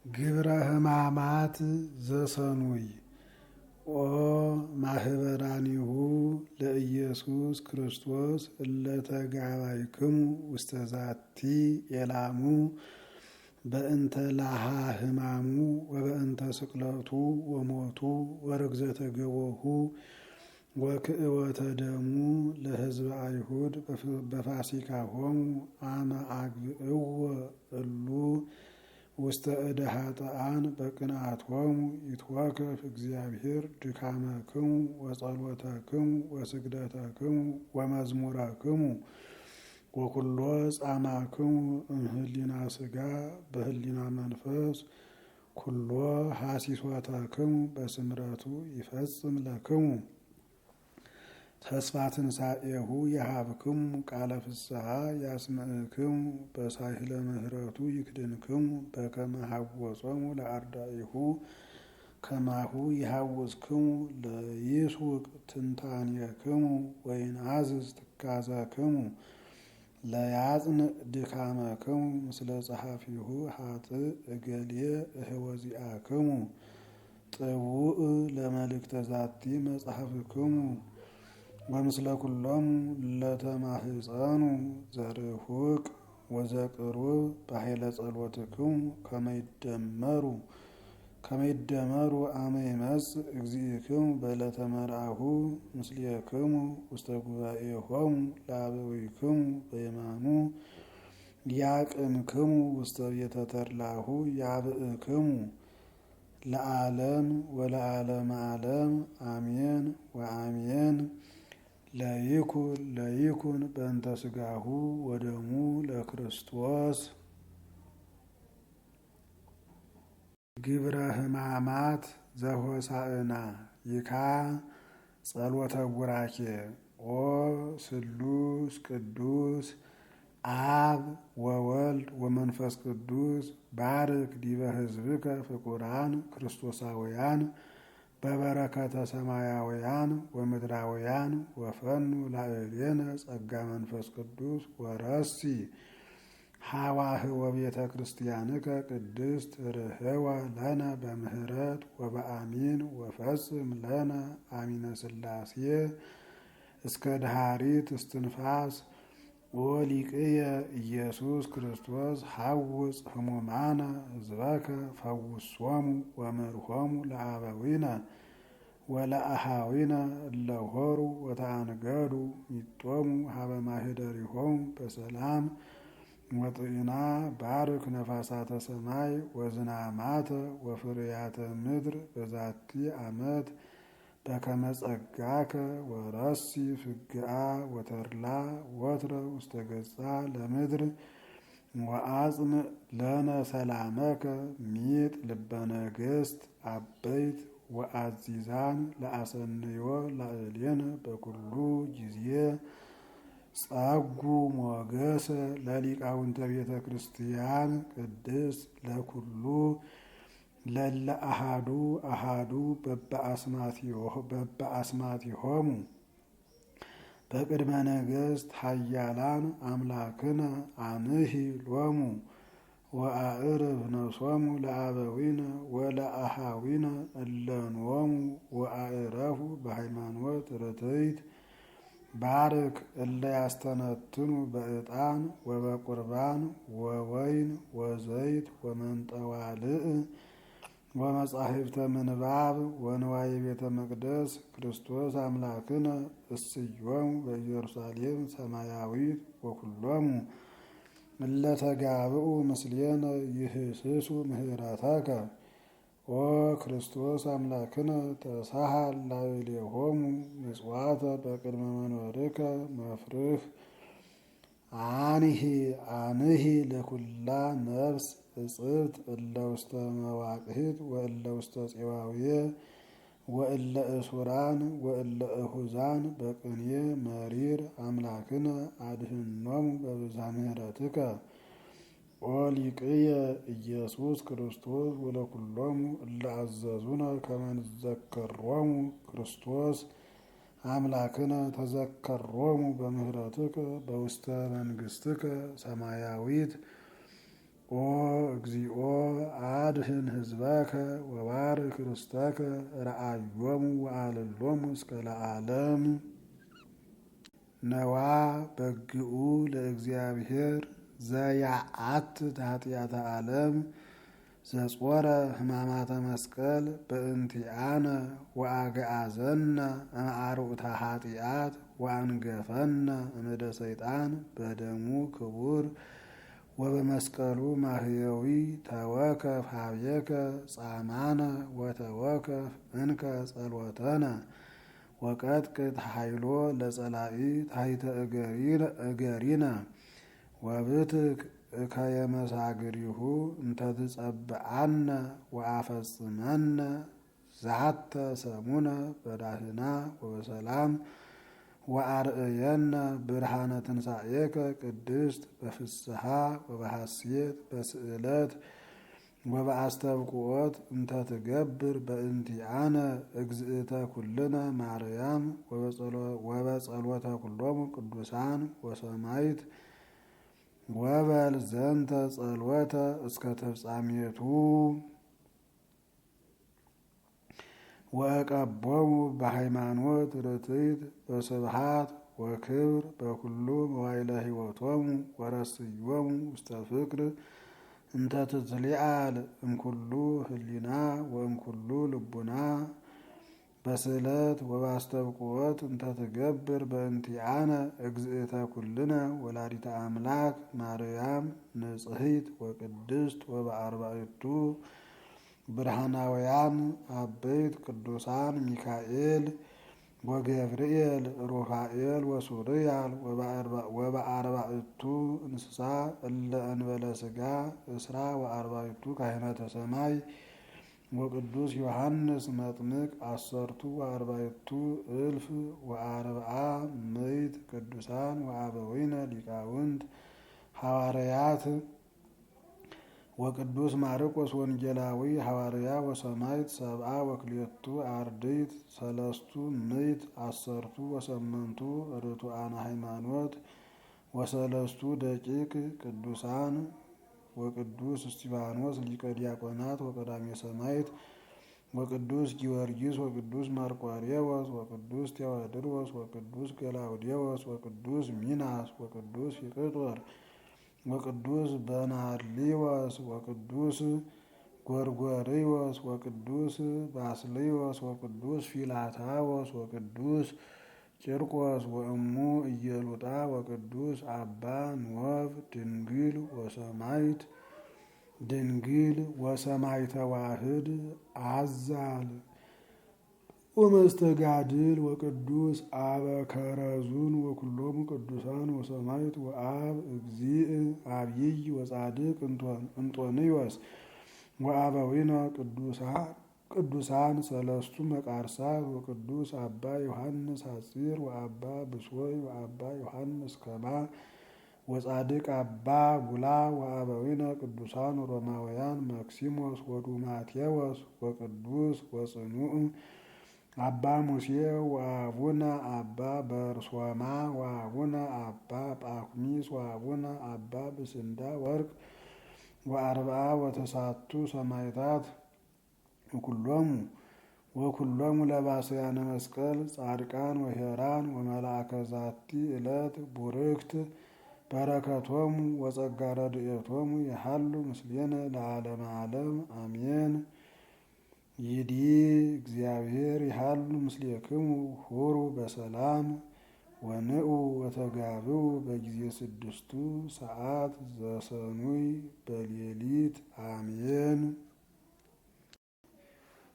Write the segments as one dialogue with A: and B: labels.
A: ግብረ ሕማማት ዘሰኑይ ኦ ማህበራኒሁ ለኢየሱስ ክርስቶስ እለተጋባይክሙ ውስተ ዛቲ ኤላሙ በእንተ ላሃ ሕማሙ ወበእንተ ስቅለቱ ወሞቱ ወርግዘተ ገቦሁ ወክእወተ ደሙ ለሕዝበ አይሁድ በፋሲካሆሙ አመ አግብእዎ እሉ ውስተ እደ ኃጥኣን በቅንዓቶሙ ይትወከፍ እግዚአብሔር ድካመክሙ ወጸሎተክሙ ወስግደተክሙ ወመዝሙረክሙ ወኩሎ ጻማክሙ እምህሊና ሥጋ በህሊና መንፈስ ኩሎ ሐሲሶተክሙ በስምረቱ ይፈጽም ለክሙ ተስፋ ትንሣኤሁ የሃብክሙ ቃለ ፍስሐ ያስምዕክሙ በሳህለ ምህረቱ ይክድንክሙ በከመ ሐወጾሙ ለአርዳኢሁ ከማሁ ይሐውዝክሙ ለይስውቅ ትንታኔክሙ ወይንአዝዝ ትካዘክሙ ለያጽንዕ ድካመክሙ ምስለ ጸሐፊሁ ኃጥእ እገሌ እህወዚአክሙ ጥውእ ለመልእክተ ዛቲ መጽሐፍክሙ ወምስለ ኩሎሙ ለተማህፀኑ ዘርሁቅ ወዘቅሩብ በኃይለ ጸሎትክሙ ከመይደመሩ አመ ይመጽእ እግዚእክሙ በዕለተ መርአሁ ምስሌክሙ ውስተ ጉባኤሆሙ ለአበዊክሙ በየማኑ ያቅንክሙ ውስተ ቤተ ተድላሁ ያብእክሙ ለዓለም ወለዓለመ ዓለም አሜን ወአሜን። ለይኩን በእንተ ሥጋሁ ወደሙ ለክርስቶስ። ግብረ ሕማማት ዘሆሳዕና ይካ ጸሎተ ቡራኬ ኦ ስሉስ ቅዱስ አብ ወወልድ ወመንፈስ ቅዱስ ባርክ ዲበ ሕዝብከ ፍቁራን ክርስቶሳውያን በበረከተ ሰማያውያን ወምድራውያን ወፈኑ ላዕሌነ ጸጋ መንፈስ ቅዱስ ወረሲ ሐዋህወ ቤተ ክርስቲያንከ ቅድስት ርህወ ለነ በምህረት ወበአሚን ወፈጽም ለነ አሚነ ሥላሴ እስከ ድሃሪት እስትንፋስ ወሊቅየ ኢየሱስ ክርስቶስ ሐውፅ ህሙማነ ሕዝበከ ፈውሶሙ ወምርሆሙ ለአበዊነ ወለአሃዊነ እለሆሩ ወተአንገዱ ይጦሙ ሀበ ማኅደሪሆሙ በሰላም ወጥኢና ባርክ ነፋሳተ ሰማይ ወዝናማተ ወፍርያተ ምድር በዛቲ ዓመት በከመ ጸጋከ ወረሲ ፍግአ ወተርላ ወትረ ውስተ ገጻ ለምድር ወአጽንዕ ለነ ሰላመከ ሚጥ ልበ ነገሥት አበይት ወአዚዛን ለአሰንዮ ላዕሌነ በኩሉ ጊዜ ጸጉ ሞገሰ ለሊቃውንተ ቤተ ክርስቲያን ቅድስት ለኩሉ ለለ አሃዱ አሃዱ በበአስማቲሆሙ በቅድመ ነገሥት ኃያላን አምላክነ አንሂ ሎሙ ወአዕርፍ ነፍሶሙ ለአበዊነ ወለአሃዊነ እለንወሙ ወአዕረፉ በሃይማኖት ርትዕት ባርክ እለ ያስተነትኑ በዕጣን ወበቁርባን ወወይን ወዘይት ወመንጠዋልእ ወመጻሕፍተ ምንባብ ወንዋየ ቤተ መቅደስ ክርስቶስ አምላክነ እስዮሙ በኢየሩሳሌም ሰማያዊት ወኩሎሙ እለ ተጋብኡ ምስሌነ ይህስሱ ምህረተከ ኦ ክርስቶስ አምላክነ ተሳሃል ላዕሌሆሙ ምጽዋተ በቅድመ መንበርከ መፍርህ አንሂ ለኩላ ነፍስ እጽብት እለ ውስተ መዋቅሂት ወእለ ውስተ ፄዋውየ ወእለ እሱራን ወእለ እሁዛን በቅኔ መሪር አምላክነ አድኅኖሙ በብዝኃ ምሕረትከ ኦ ሊቅየ ኢየሱስ ክርስቶስ ወለኩሎሙ እለ አዘዙነ ከመ ንዘከሮሙ ክርስቶስ አምላክነ ተዘከሮሙ በምህረትከ በውስተ መንግሥትከ ሰማያዊት ኦ እግዚኦ አድኅን ሕዝበከ ወባርክ ርስተከ ረአዮሙ ወአልሎሙ እስከ ለዓለም። ነዋ በግኡ ለእግዚአብሔር ዘያአትት ኃጢአተ ዓለም ዘጾረ ሕማማተ መስቀል በእንቲአነ ወአግዓዘነ እምአርዑተ ኃጢአት ወአንገፈነ እምደ ሰይጣን በደሙ ክቡር ወበመስቀሉ ማህየዊ ተወከፍ ሀብየከ ጻማነ ወተወከፍ እንከ ጸሎተነ ወቀጥቅጥ ኃይሎ ለጸላኢ ታሕተ እገሪነ ወብትክ እከየመሳግሪሁ እንተትጸብአነ ወአፈጽመነ ዛተ ሰሙነ በዳህና ወበሰላም ወአርእየነ ብርሃነ ትንሣኤከ ቅድስት በፍስሐ ወበሐሴት በስእለት ወበአስተብቁዖት እንተትገብር በእንቲአነ እግዝእተ ኩልነ ማርያም ወበጸሎተ ኩሎሙ ቅዱሳን ወሰማይት ወበል ዘንተ ጸሎተ እስከ ተፍጻሜቱ ወቀቦሙ በሃይማኖት ርትዕት በስብሐት ወክብር በኩሉ መዋዕለ ሕይወቶሙ ወረስዮሙ ውስተ ፍቅር እንተ ትትሊዓል እምኩሉ ህሊና ወእምኩሉ ልቡና በስእለት ወባስተብቁዖት እንተ ትገብር በእንቲአነ እግዝእተ ኩልነ ወላዲተ አምላክ ማርያም ንጽሕት ወቅድስት ወበአርባዕቱ ብርሃናውያን አበይት ቅዱሳን ሚካኤል ወገብርኤል ሩፋኤል ወሱርያል ወበአርባዕቱ እንስሳ እለ እንበለ ሥጋ እስራ ወአርባዕቱ ካህናተ ሰማይ ወቅዱስ ዮሐንስ መጥምቅ 10 እልፍ ወአርብዓ ምዕት ቅዱሳን ወአበዊነ ሊቃውንት ሐዋርያት ወቅዱስ ማርቆስ ወንጌላዊ ሐዋርያ ወሰማዕት 70 አርድእት 300 10 ርቱዓነ ሃይማኖት ወሰለስቱ ደቂቅ ቅዱሳን ወቅዱስ እስጢፋኖስ ሊቀ ዲያቆናት ወቀዳሜ ሰማዕት ወቅዱስ ጊዮርጊስ ወቅዱስ ማርቆሬዎስ ወቅዱስ ቴዎድሮስ ወቅዱስ ገላውዴዎስ ወቅዱስ ሚናስ ወቅዱስ ፊቅጦር ወቅዱስ በርናሊዮስ ወቅዱስ ጎርጎርዮስ ወቅዱስ ባስልዮስ ወቅዱስ ፊላታዎስ ወቅዱስ ቂርቆስ ወእሙ ኢየሉጣ ወቅዱስ አባ ኖብ ድንግል ወሰማዕተ ዋህድ አዛል ወመስተጋድል ወቅዱስ አበከረዙን ወኩሎሙ ቅዱሳን ወሰማዕት ወአብ እግዚእ አብይ ወጻድቅ እንጦንዮስ ወአበዊነ ቅዱሳን ሰለስቱ መቃርሳት ወቅዱስ አባ ዮሐንስ ሐጺር ወአባ ብሶይ ወአባ ዮሐንስ ከማ ወጻድቅ አባ ጉላ ወአበዊነ ቅዱሳን ሮማውያን መክሲሞስ ወዱማቴዎስ ወቅዱስ ወጽኑዕ አባ ሙሴ ወአቡነ አባ በርሶማ ወአቡነ አባ ጳኩሚስ ወአቡነ አባ ብስንዳ ወርቅ ወአርብዓ ወተሳቱ ሰማዕታት ወኩሎሙ ለባስያነ መስቀል ጻድቃን ወሄራን ወመላእከ ዛቲ ዕለት ቡርክት በረከቶሙ ወጸጋ ረድኤቶሙ የሃሉ ምስሌነ ለዓለመ ዓለም አሜን። ይዲ እግዚአብሔር ይሃሉ ምስሌክሙ ሁሩ በሰላም ወንዑ ወተጋብኡ በጊዜ 6 ሰዓት ዘሰኑይ በሌሊት አሜን።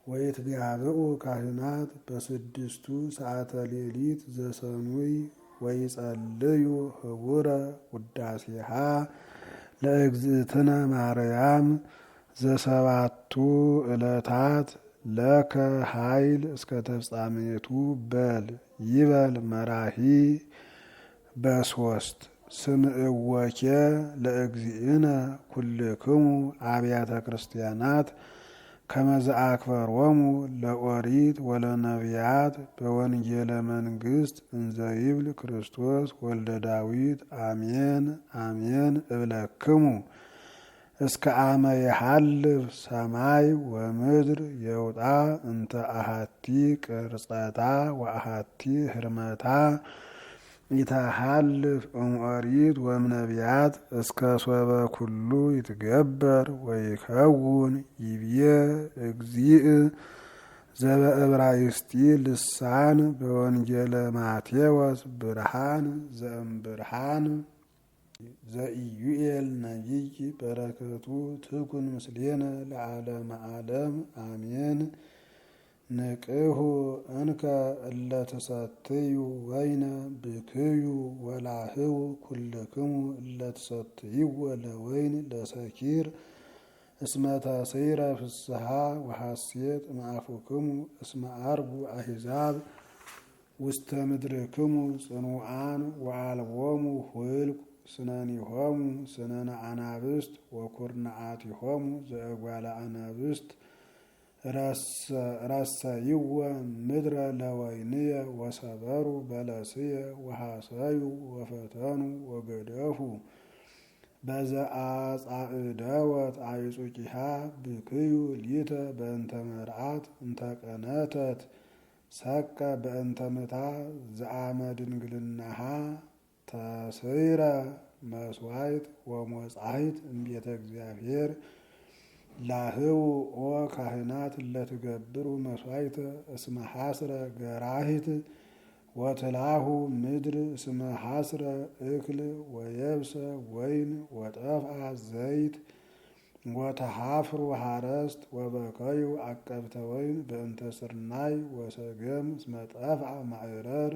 A: ወይትጋብኡ ካህናት በ6 ሰዓተ ሌሊት ዘሰኑይ ወይጸልዩ ህቡረ ውዳሴሃ ለእግዝእትነ ማርያም ዘ7ቱ ዕለታት ለከ ኃይል እስከ ተፍጻሜቱ በል ይበል መራሂ በሶስት ስምዕወኬ ለእግዚእነ ኩልክሙ አብያተ ክርስቲያናት ከመ ዘአክበሮሙ ለኦሪት ወለነቢያት በወንጌለ መንግሥት እንዘ ይብል ክርስቶስ ወልደ ዳዊት አሜን አሜን እብለክሙ እስከ አመ የሐልፍ ሰማይ ወምድር የውጣ እንተ አሃቲ ቅርጸታ ወአሃቲ ህርመታ ይተሐልፍ እምኦሪት ወእምነቢያት እስከ ሶበ ኩሉ ይትገበር ወይከውን ይብዬ እግዚእ ዘበዕብራይስጢ ልሳን በወንጌለ ማቴዎስ ብርሃን ዘእምብርሃን ዘኢዩኤል ነቢይ በረከቱ ትኩን ምስሌነ ለዓለመ ዓለም አሜን። ንቅሁ እንከ እለትሰትዩ ወይነ ብክዩ ወላህው ኩልክሙ እለትሰትይዎ ለወይን ለሰኪር እስመ ተሰይረ ፍስሐ ወሐሴት እምአፉክሙ እስመ አርጉ አሕዛብ ውስተ ምድርክሙ ጽኑዓን ወአልቦሙ ሁልቁ ስነኒሆሙ ስነነ አናብስት ወኩርናዓቲሆሙ ዘእጓለ አናብስት ረሰይዎ ምድረ ለወይንየ ወሰበሩ በለስየ ወሐሰዩ ወፈተኑ ወገደፉ በዘአጻእደወት አይጹቂሃ ብክዩ ሊተ በእንተ መርዓት እንተቀነተት ሰቀ በእንተ ምታ ዘአመ ድንግልናሃ ተሰይረ መስዋዕት ወሞጻሕት እምቤተ እግዚአብሔር ላህው ኦ ካህናት ለትገብሩ መስዋዕተ እስመ ሐስረ ገራሂት ወትላሁ ምድር እስመ ሐስረ እክል ወየብሰ ወይን ወጠፍአ ዘይት ወተሐፍሩ ሐረስት ወበከዩ አቀብተ ወይን በእንተ ስርናይ ወሰገም እስመ ጠፍአ ማዕረር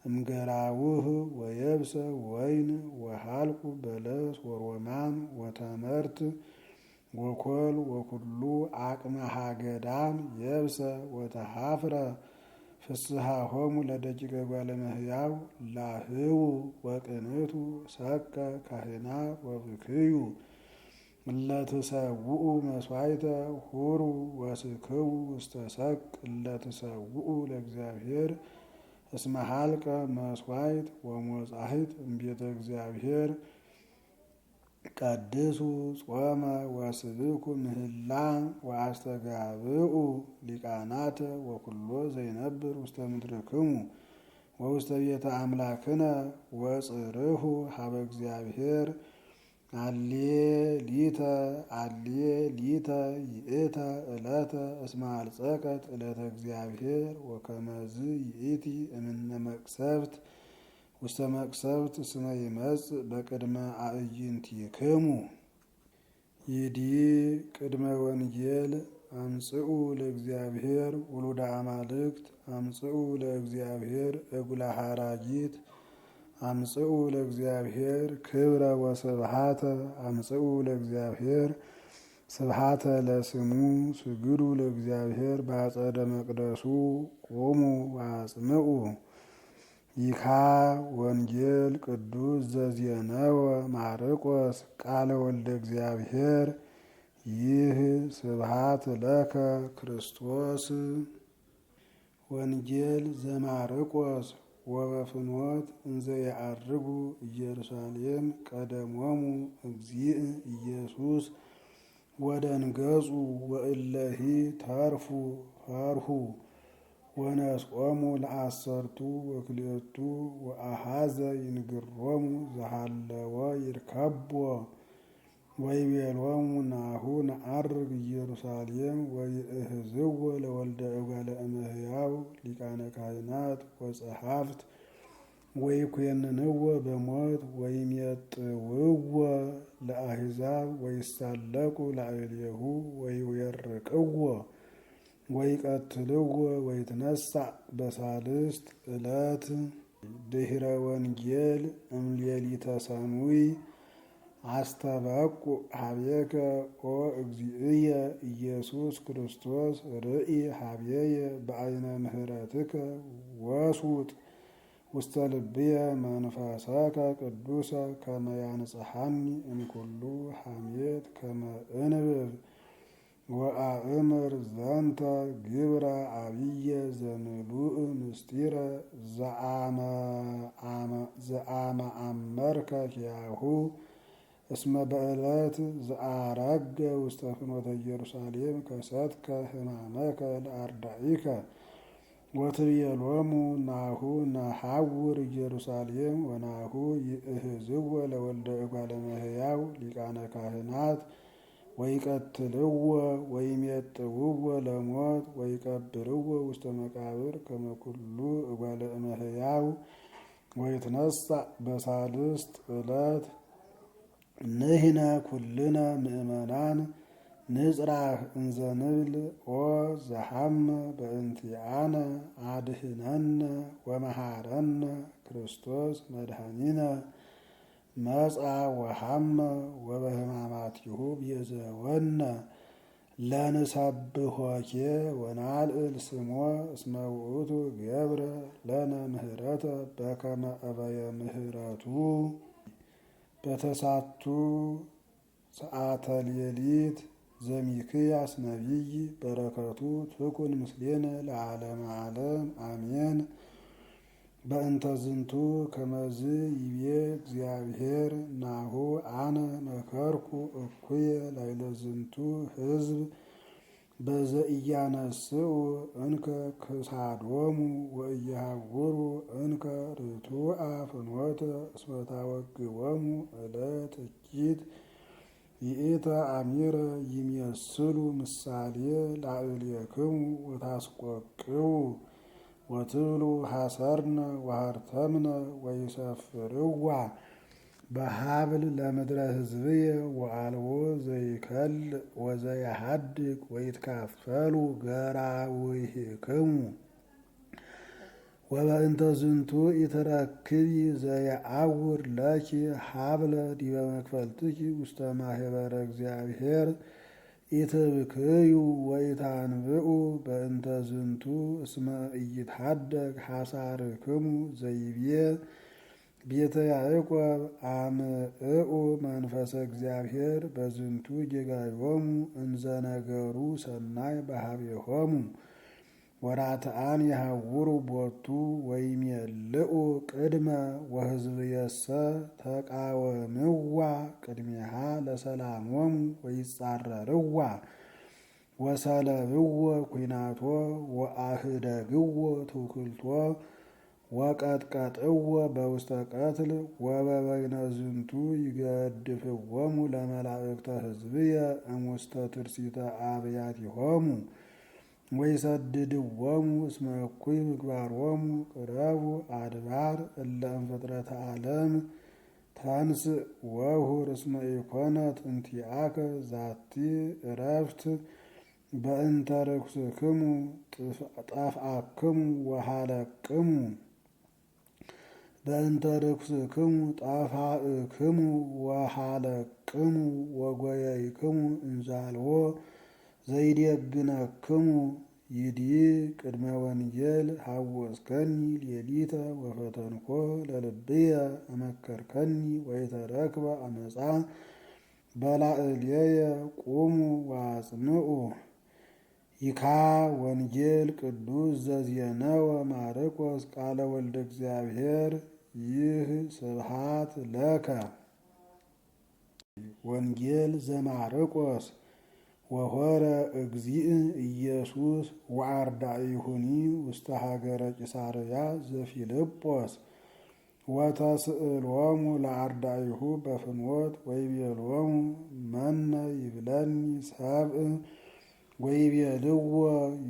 A: እምገራውህ ወየብሰ ወይን ወሃልቁ በለስ ወሮማን ወተመርት ወኮል ወኩሉ አቅመ ሀገዳም የብሰ ወተሐፍረ ፍስሐሆሙ ለደቂቀ እጓለ እመሕያው ላህው ወቅንቱ ሰቀ ካህናት ወብክዩ እለትሰውኡ መስዋዕተ ሁሩ ወስክቡ ውስተ ሰቅ እለትሰውኡ ለእግዚአብሔር እስመ ሀልቀ መስዋዕት ወሞጻሕት እምቤተ እግዚአብሔር ቀድሱ ጾመ ወስብኩ ምህላ ወአስተጋብኡ ሊቃናተ ወኩሎ ዘይነብር ውስተ ምድርክሙ ወውስተ ቤተ አምላክነ ወጽርሁ ሀበ እግዚአብሔር አሌ ሊተ ይእተ ዕለተ እስመ አልጸቀት ዕለተ እግዚአብሔር ወከመዝ ይእቲ እምነ መቅሰፍት ውስተ መቅሰፍት እስመ ይመጽእ በቅድመ አዕይንቲክሙ ይዲ ቅድመ ወንጌል አምጽኡ ለእግዚአብሔር ውሉደ አማልክት አምጽኡ ለእግዚአብሔር እጉለ ሐራጊት አምጽኡ ለእግዚአብሔር ክብረ ወስብሃተ አምጽኡ ለእግዚአብሔር ስብሃተ ለስሙ ስግዱ ለእግዚአብሔር በአጸደ መቅደሱ ቁሙ ወአጽምዑ ይካ ወንጌል ቅዱስ ዘዜነወ ማርቆስ ቃለ ወልደ እግዚአብሔር ይህ ስብሃት ለከ ክርስቶስ ወንጌል ዘማርቆስ ወበፍኖት እንዘ ያዐርጉ ኢየሩሳሌም ቀደሞሙ እግዚእ ኢየሱስ ወደንገጹ ወእለሂ ተርፉ ፈርሁ ወነስቆሙ ለአሰርቱ ወክልኤቱ ወአሃዘ ይንግሮሙ ዘሃለወ ይርከቦ ወይቤሎሙ ናሁ ነዐርግ ኢየሩሳሌም ወይእህዝዎ ለወልደ እጓለ እመሕያው ሊቃነ ካህናት ወጸሐፍት ወይኩነንዎ በሞት ወይሜጥውዎ ለአሕዛብ ወይሳለቁ ላዕሌሁ ወይዌርቅዎ ወይቀትልዎ ወይትነሣእ በሳልስት ዕለት ድኅረ ወንጌል እምሌሊተ ሰኑይ አስተበቁ ሀቤከ ኦ እግዚእየ ኢየሱስ ክርስቶስ ርኢ ሀቤየ በአይነ ምህረትከ ወሱጥ ውስተ ልብየ መንፈሰከ ቅዱሰ ከመ ያንጽሐኒ እምኩሉ ሐሜት ከመ እንብብ ወአእምር ዘንተ ግብረ አብየ ዘምሉእ ምስጢረ ዘአመአመርከ ኪያሁ እስመ በዕለት ዘአረገ ውስተ ፍኖተ ኢየሩሳሌም ከሰትከ ሕማመከ ለአርዳኢከ ወትቤሎሙ ናሁ ነሐውር ኢየሩሳሌም ወናሁ ይእህዝዎ ለወልደ እጓለ እመሕያው ሊቃነ ካህናት ወይቀትልዎ ወይሜጥውዎ ለሞት ወይቀብርዎ ውስተ መቃብር ከመ ኩሉ እጓለ እመሕያው ወይትነሣእ በሳልስት ዕለት ንሕነ ኩልነ ምእመናን ንጽራህ እንዘ ንብል ኦ ዘሐመ በእንቲአነ አድኅነነ ወመሃረነ ክርስቶስ መድኃኒነ መጽአ ወሐመ ወበሕማማቲሁ ቤዘወነ ለንሰብሖኬ ወናልዕል ስሞ እስመ ውእቱ ገብረ ለነ ምህረተ በከመ እበየ ምህረቱ በተሳቱ ሰዓተ ሌሊት ዘሚክያስ ነቢይ በረከቱ ትኩን ምስሌነ ለዓለመ ዓለም አሜን። በእንተ ዝንቱ ከመዝ ይቤ እግዚአብሔር ናሁ አነ መከርኩ እኩየ ላዕለ ዝንቱ ሕዝብ በዘኢያነስኡ እንከ ክሳዶሙ ወኢያሐውሩ እንከ ርቱዐ ፍኖተ እስመ ታወግቦሙ ዕለት እኪት ይእተ አሚረ ይሜስሉ ምሳሌ ላዕሌክሙ ወታስቆቅቡ ወትብሉ ሐሰርነ ወሃርተምነ ወይሰፍርዋ በሀብል ለምድረ ሕዝብየ ወአልቦ ዘይከል ወዘየሐድግ ወይትካፈሉ ገራዊክሙ ወበእንተ ዝንቱ ኢትረክቢ ዘየአውር ለኪ ሀብለ ዲበ መክፈልትኪ ውስተ ማኅበረ እግዚአብሔር ኢትብክዩ ወኢታንብኡ በእንተ ዝንቱ እስመ ኢይትሐደግ ሐሳርክሙ ዘይቤ ቤተ ያዕቆብ አምዕኡ መንፈሰ እግዚአብሔር በዝንቱ ጌጋዮሙ እንዘ ነገሩ ሰናይ በኀቤሆሙ ወራትአን የሐውሩ ቦቱ ወይሜልኡ ቅድመ ወሕዝብየሰ ተቃወምዋ ቅድሜሃ ለሰላሞሙ ወይጻረርዋ ወሰለብዎ ኩናቶ ወአህደግዎ ትውክልቶ ወቀጥቀጥዎ በውስተ ቀትል ወበበይነ ዝንቱ ይገድፍዎሙ ለመላእክተ ሕዝብየ እሙስተ ትርሲተ አብያቲሆሙ ወይሰድድዎሙ እስመ እኩይ ምግባሮሙ ቅረቡ አድባር እለ እምፍጥረተ ዓለም ተንሥእ ወሁር እስመ ኢኮነት እንቲአከ ዛቲ ዕረፍት በእንተ ርኵስክሙ ጠፍአክሙ ወሃለቅሙ በእንተ ርኵስክሙ ጠፋእክሙ ወሃለቅሙ ወጐየይክሙ እንዛልዎ ዘይዴግነክሙ ይዲ ቅድመ ወንጌል ሐወስከኒ ሌሊተ ወፈተንኮ ለልብየ አመከርከኒ ወይተረክበ አመፃ በላዕሌየ ቁሙ ወአጽንዑ ይካ ወንጌል ቅዱስ ዘዜነወ ማርቆስ ቃለ ወልደ እግዚአብሔር ይህ ስብሐት ለከ። ወንጌል ዘማርቆስ ወሆረ እግዚእ ኢየሱስ ወአርዳኢሁኒ ውስተ ሀገረ ቂሳርያ ዘፊልጶስ ወተስእሎሙ ለአርዳኢሁ በፍኖት ወይቤሎሙ መነ ይብለኒ ሰብእ ወይቤልዎ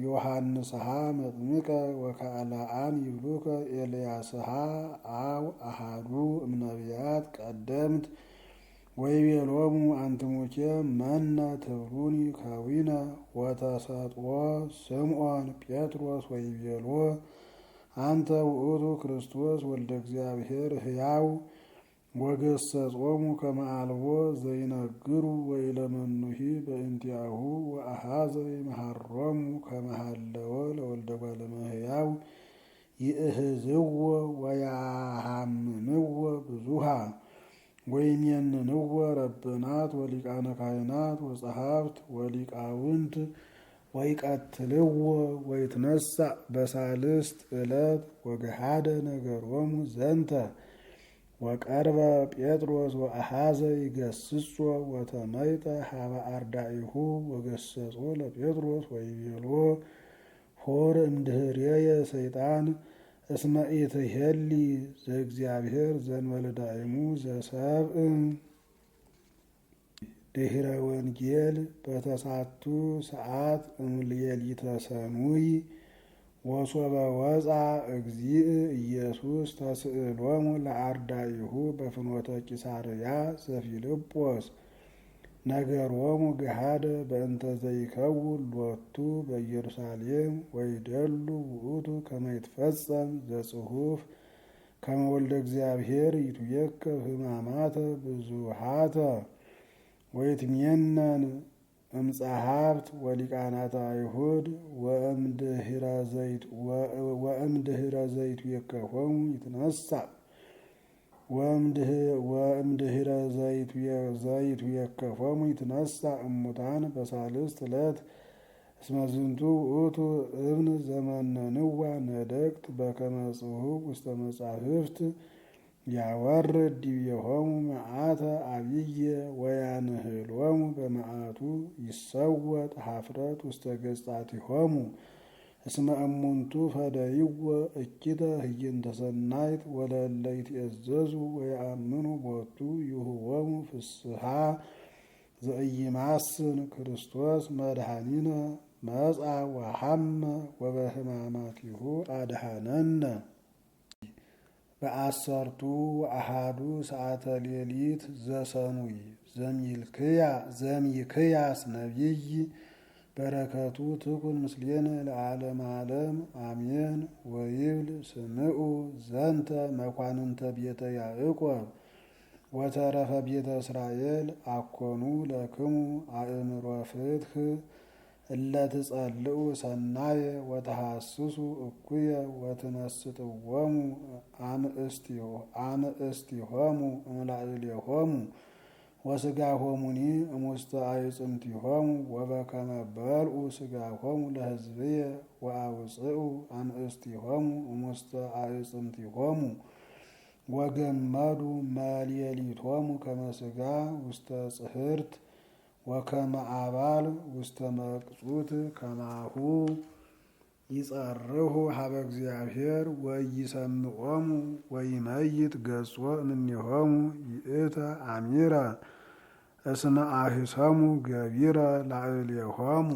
A: ዮሐንስሃ መጥምቀ ወካልአን ይብሉከ ኤልያስሃ አው አሃዱ እምነቢያት ቀደምት ወይቤሎሙ አንትሙኬ መነ ትብሉኒ ከዊነ ወተሰጥዎ ስምዖን ጴጥሮስ ወይቤሎ አንተ ውእቱ ክርስቶስ ወልደ እግዚአብሔር ሕያው ወገሰጾሙ ከመ አልቦ ዘይነግሩ ወይለመኑሂ በእንቲአሁ ወአኀዘ ይመሃሮሙ ከመ ሀለወ ለወልደ እጓለ እመሕያው ይእህዝዎ ወያሃምምዎ ብዙኃ ወይሜንንዎ ረብናት ወሊቃነ ካህናት ወጸሐፍት ወሊቃውንት ወይቀትልዎ ወይትነሣእ በሳልስት ዕለት ወገሃደ ነገሮሙ ዘንተ ወቀርበ ጴጥሮስ ወአኀዘ ይገስጾ ወተመይጠ ሀበ አርዳኢሁ ወገሰጾ ለጴጥሮስ ወይቤሎ ሆር እምድኅሬየ ሰይጣን እስመ ኢትሄሊ ዘእግዚአብሔር ዘእንበለ ዳእሙ ዘሰብእ ድኅረ ወንጌል በተሳቱ ሰዓት እምሌሊተ ሰኑይ ወሶበ ወፃ እግዚእ ኢየሱስ ተስእሎሙ ለአርዳኢሁ በፍኖተ ቂሳርያ ዘፊልጶስ ነገሮሙ ገሃደ በእንተ ዘይከውን ሎቱ በኢየሩሳሌም ወይደሉ ውእቱ ከመ ይትፈጸም ዘጽሑፍ ከመ ወልደ እግዚአብሔር ይትዌከብ ሕማማተ ብዙኃተ ወይትሜነን እምጸሐፍት ወሊቃናተ አይሁድ ወእምድኅረ ዘይትዌከፎሙ ይትነሣእ ወእምድኅረ ዘይትዌከፎሙ ይትነሣእ እሙታን በሳልስት ዕለት እስመ ዝንቱ ውእቱ እብን ዘመነንዋ ነደቅት በከመ ጽሑፍ ውስተ መጻሕፍት ያወርድ ዲቤሆሙ መዓተ አብየ ወያንህሎሙ በመዓቱ ይሰወጥ ኀፍረት ውስተ ገጻቲሆሙ እስመ እሙንቱ ፈደይዎ እኪተ ህየንተ ሰናይት ወለእለ ይትእዘዙ ወየአምኑ ቦቱ ይሁቦሙ ፍስሓ ዘኢይማስን ክርስቶስ መድኃኒነ መጽአ ወሐመ ወበሕማማቲሁ አድኀነነ። በአሰርቱ ወአሐዱ ሰዓተ ሌሊት ዘሰኑይ ዘሚክያስ ነቢይ በረከቱ ትኩን ምስሌነ ለዓለመ ዓለም አሜን። ወይብል ስምዑ ዘንተ መኳንንተ ቤተ ያዕቆብ ወተረፈ ቤተ እስራኤል አኮኑ ለክሙ አእምሮ ፍትሕ እለ ትጸልዑ ሰናየ ወተሐስሱ እኩየ ወትመስጥዎሙ አርእስቲሆሙ እምላዕሌሆሙ ወሥጋሆሙኒ እሙስተ አዕጽምቲሆሙ ወበከመ በልዑ ሥጋሆሙ ለሕዝብየ ወአውፅኡ አርእስቲሆሙ እሙስተ አዕጽምቲሆሙ ወገመዱ መሌሊቶሙ ከመ ሥጋ ውስተ ጽሕርት ወከመ አባል ውስተ መቅጹት ከማሁ ይጸርሁ ሀበ እግዚአብሔር ወይሰምዖሙ ወይመይት ገጾ እምኔሆሙ ይእተ አሚረ እስመ አሂሰሙ ገቢረ ላዕሌሆሙ።